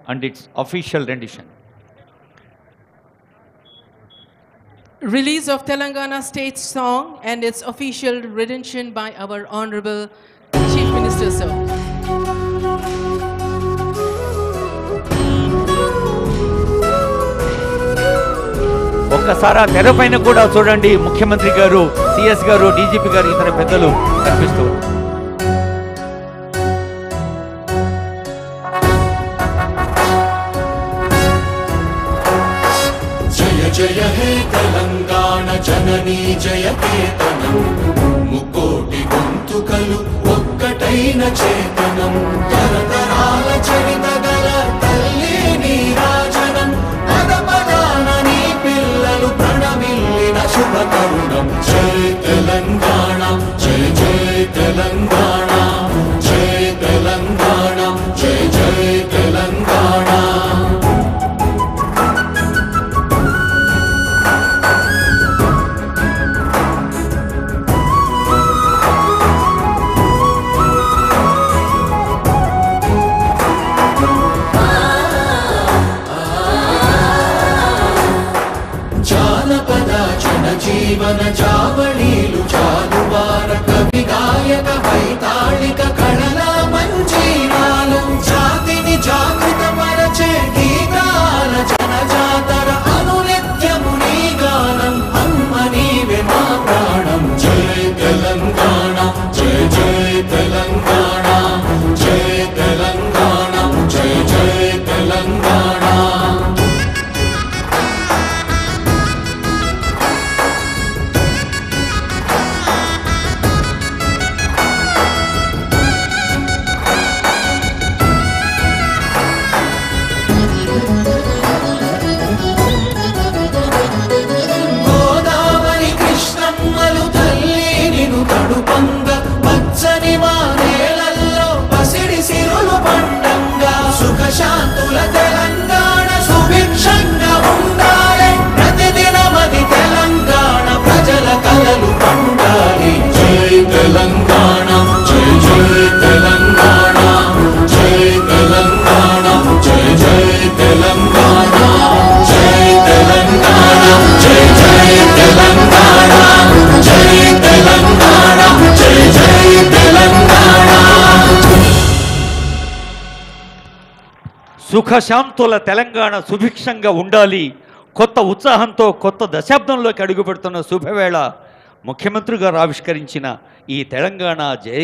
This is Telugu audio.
and its official rendition. Release of Telangana State Song and its official rendition by our Honorable Chief Minister, sir. ఒక్కసారి తెరపైన కూడా చూడండి, ముఖ్యమంత్రి గారు, సిఎస్ గారు, డీజీపీ గారు, ఇతర పెద్దలు కనిపిస్తూ జయ జయ హే తెలంగాణ జననీ జయ కేతనం, ముకోటి గొంతుకలు ఒక్కటైన చేతనం, తరతరాల చరిత గల తల్లి నీరాజనం, పద పదాన నీ పిల్లలు ప్రణమిల్లిన శుభ తరుణం. జయ తెలంగాణ జయ జయ తెలంగాణ, జయ తెలంగాణ జయ జయ తెలంగాణ. జీవన జావళీలు జాలువార కవి గాయక వైతాళిక కళల మంజీరాలు, జాతిని జాగృత పరచే గీతాల జనజాతర అనునిత్యము నీ గానం, అమ్మ నీవే మా ప్రాణం. జయ తెలంగాణ జయ జయ తెలంగాణ, జయ తెలంగాణ జయ జయ తెలంగాణ. పచ్చని మా నేలల్లో పసిడి సిరులు పండంగా, సుఖశాంతుల తెలంగాణ సుభిక్షంగా ఉండాలి, ప్రతిదినమది తెలంగాణ ప్రజల కలలు పండాలి. జై తెలంగాణ జై జై తెలంగాణ, జై తెలంగాణ జై జై తెలంగాణ, జై తెలంగాణ జై జై తెలంగాణ, జై తెలంగాణ జై జై తెలంగాణ. సుఖశాంతుల తెలంగాణ సుభిక్షంగా ఉండాలి. కొత్త ఉత్సాహంతో కొత్త దశాబ్దంలోకి అడుగుపెడుతున్న శుభవేళ ముఖ్యమంత్రి గారు ఆవిష్కరించిన ఈ తెలంగాణ జయ